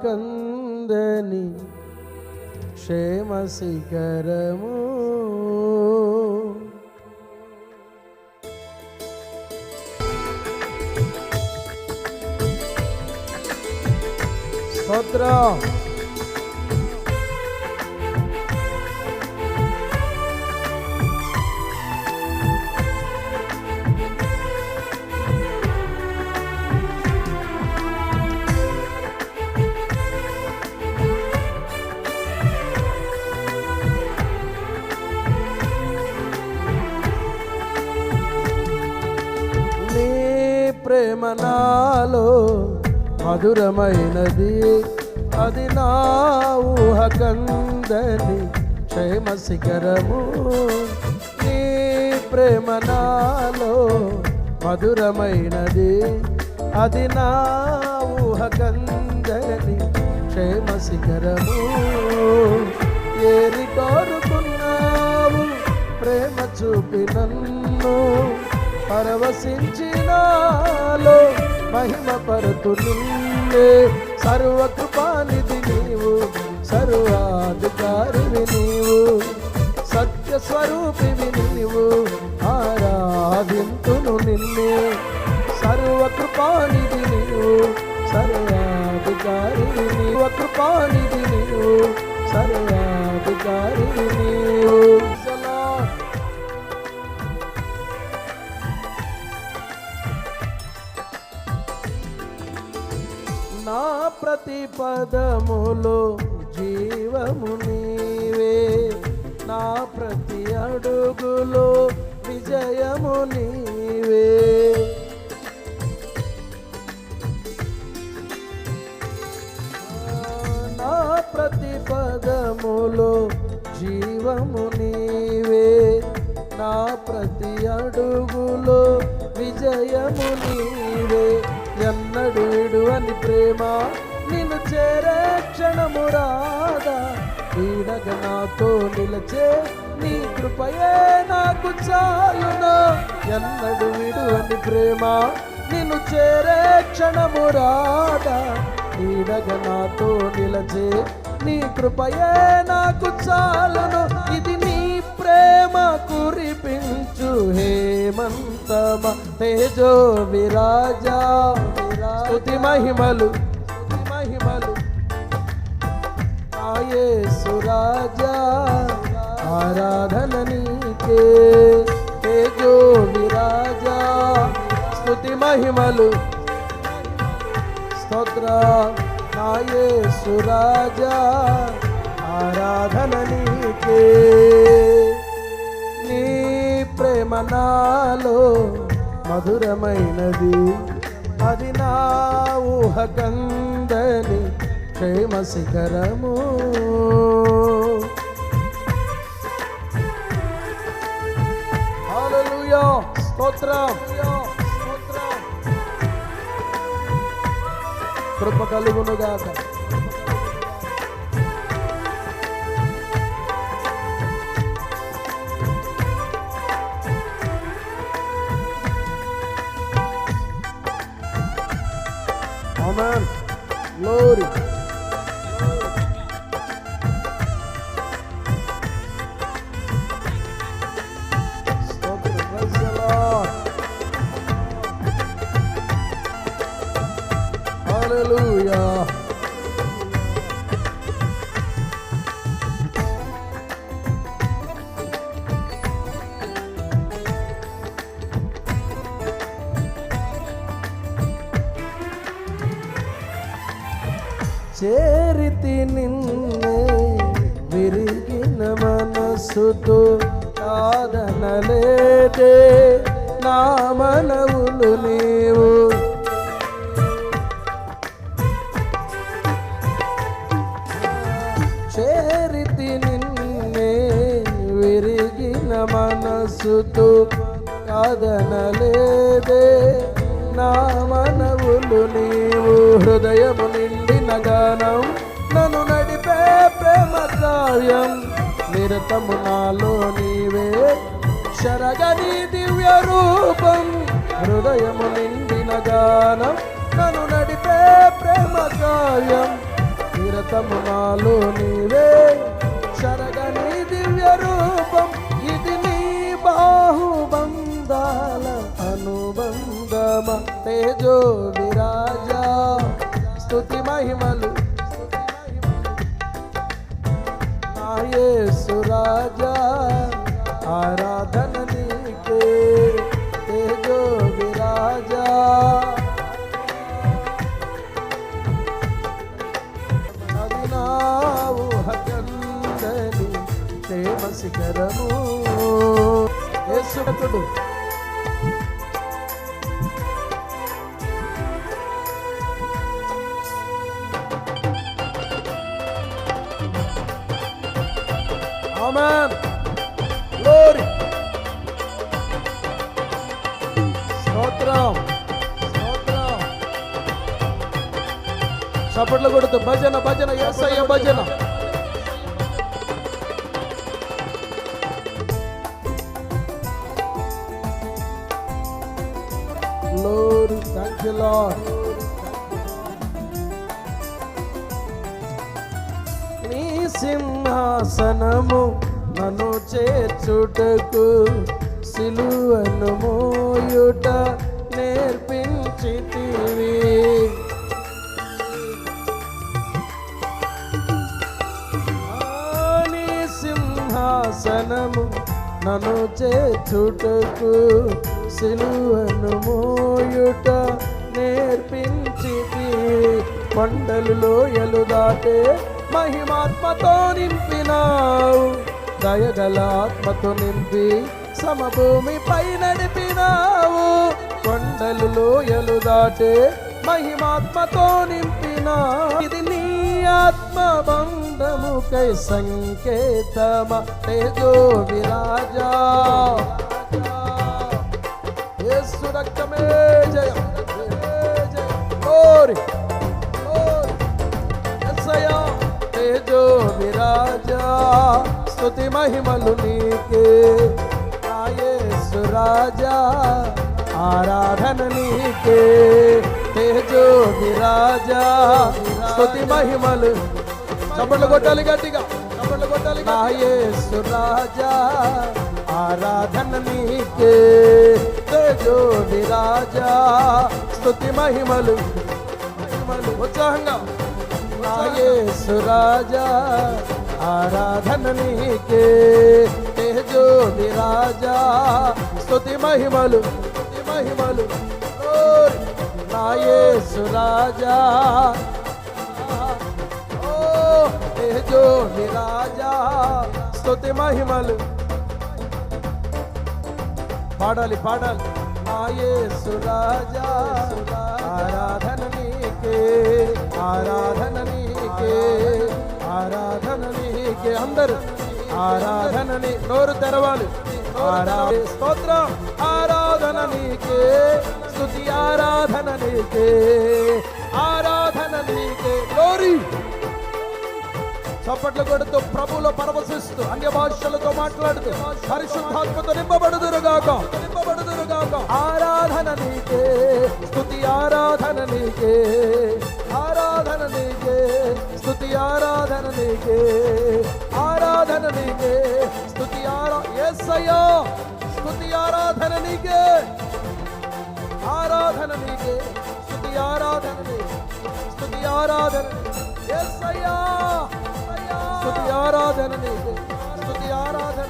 కందని క్షేమ శిఖరము. స్తోత్రం. ప్రేమ నాలో మధురమైనది, అది నా ఊహ కందని క్షేమ శిఖరము. నీ ప్రేమ నాలో మధురమైనది, అది నా ఊహ కందని క్షేమ శిఖరము. ఏరి కోరుకున్నావు ప్రేమ చూపి నన్ను, పరవశించినాలో మహిమ పరుతు నిన్నే. సర్వకృపానిధి నీవు, సర్వాధికారివి నీవు, సత్య స్వరూపివి నీవు, ఆరాధింతును నిన్నే. సర్వకృపానిధి నీవు, సర్వాధికారివి నీవు, కృపానిధి నీవు, సర్వాధికారివి నీవు. నా ప్రతి పదములో జీవము నీవే, నా ప్రతి అడుగులో విజయము నీవే. నా ప్రతి పదములో జీవము నీవే, నా ప్రతి అడుగులో విజయము నీవే. ఎన్నడు విడువని ప్రేమ నిన్ను చేరే క్షణము రాదా, వీడగ నాతో నిలచే నీ కృపయే నాకు చాలును. ఎన్నడు విడువని ప్రేమ నిన్ను చేరే క్షణము రాదా, వీడగ నాతో నిలచే నీ కృపయే నాకు చాలును. ఇది నీ ప్రేమ కురిపించు హేమంతమ తేజో విరాజా. స్తుతి మహిమలు మహిమలు యేసు రాజా, ఆరాధన నీకే. తేజో విరాజా, స్తుతి మహిమలు స్తోత్ర నా యేసు రాజా, ఆరాధన నీకే. నీ ప్రేమ నాలో మధురమైనది, అది నా ఊహ కందని క్షేమ శిఖరము. హల్లెలూయా, స్తోత్రం. కృప కలుగునుగాక. Amen. Glory. Praise the Lord. Hallelujah. చేరితి నిన్నే విరిగిన మనసుతో, కాదనలేదే నా మనవులు నీవు. చేరితి నిన్నే విరిగిన మనసుతో, కాదనలేదే నా మనవులు నీవు. హృదయము నిండిన గానం నన్ను నడిపే ప్రేమ కార్యం, నిరతము నాలో నీవే శరగని దివ్య రూపం. హృదయము నిండిన గానం నన్ను నడిపే ప్రేమ కార్యం, నిరతము నాలో నీవే శరగని దివ్య రూపం ఇది నీ బాహుబంధాల అనుబంధమ తేజో విరాజా స్తుతి మహిమలు నా యేసు రాజా ఆరాధన నీకే తేజో విరాజా అది నా ఊహకందని ప్రేమ శిఖరము యేసుడు ఆమేన్ గ్లోరీ స్తోత్రం స్తోత్రం చప్పట్లు కొడుతూ భజన భజన యేసయ్య భజన గ్లోరీ థాంక్ యూ లార్డ్ నీ సింహాసనము నన్ను చేర్చుటకు సిలువను మోయుట నేర్పించితివి నీ సింహాసనము నన్ను చేర్చుటకు సిలువను మోయుట నేర్పించితివి కొండలు లోయలు దాటే మహిమాత్మతో నింపినావు దయగల ఆత్మతో నింపి సమభూమిపై నడిపినావు కొండలు లోయలు దాటే మహిమాత్మతో నింపినావు ఇది నీ ఆత్మ బంధముకై సంకేతమ తేజో విరాజా యేసు రక్తమే జయం గ్లోరీ యేసయ్యా తేజో విరాజా స్తుతి మహిమలు నీకే నా యేసు రాజా ఆరాధన నీకే తేజో విరాజా స్తుతి మహిమలు చప్పట్లు కొట్టాలి గట్టిగా చప్పట్లు కొట్టాలి నా యేసు రాజా ఆరాధన నీకే తేజో విరాజా స్తుతి మహిమలు మహిమలు ఉత్సాహంగా నా యేసు రాజా ఆరాధన నీకే తేజో విరాజా స్తుతి మహిమలు నా యేసు రాజా ఓ తేజో విరాజా స్తుతి మహిమలు పాడాలి నా యేసు రాజా ఆరాధన నీకే ఆరాధన నీకే అందరూ ఆరాధన నోరు తెరవాలి స్తోత్రం ఆరాధన నీకే స్తుతి ఆరాధన నీకే గ్లోరీ చప్పట్లు కొడుతూ ప్రభువులో పరవశిస్తూ అన్య భాషలతో మాట్లాడుతూ పరిశుద్ధాత్మతో నింపబడుదురుగాక ఆరాధన నీకే స్తుతి ఆరాధన నీకే స్తుతి ఆరాధన నీకే స్తుతి యేసయ్యా స్తుతి ఆరాధన నీకే స్తుతి ఆరాధన యేసయ్యా స్తుతి ఆరాధన నీకే స్తుతి ఆరాధన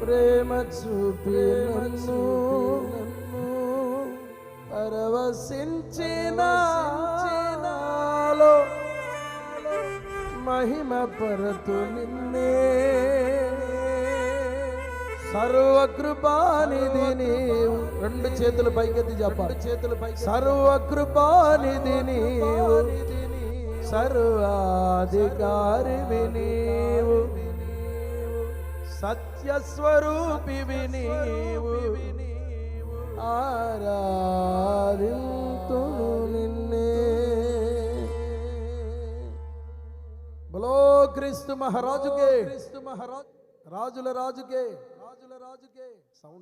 ప్రేమ చూపి నన్ను పరవశించినాలో మహిమ పరతు నిన్నే సర్వకృపానిధి నీవు రెండు చేతులు పైకెత్తి చెప్పాలి సర్వకృపానిధి నీవు సర్వాధికారివి నీవు సత్య సత్య స్వరూపివి నీవు ఆరాధింతును నిన్నే. బలో క్రీస్తు మహారాజుకే, క్రీస్తు మహారాజు, రాజుల రాజుకే, రాజుల రాజుకే. సౌండ్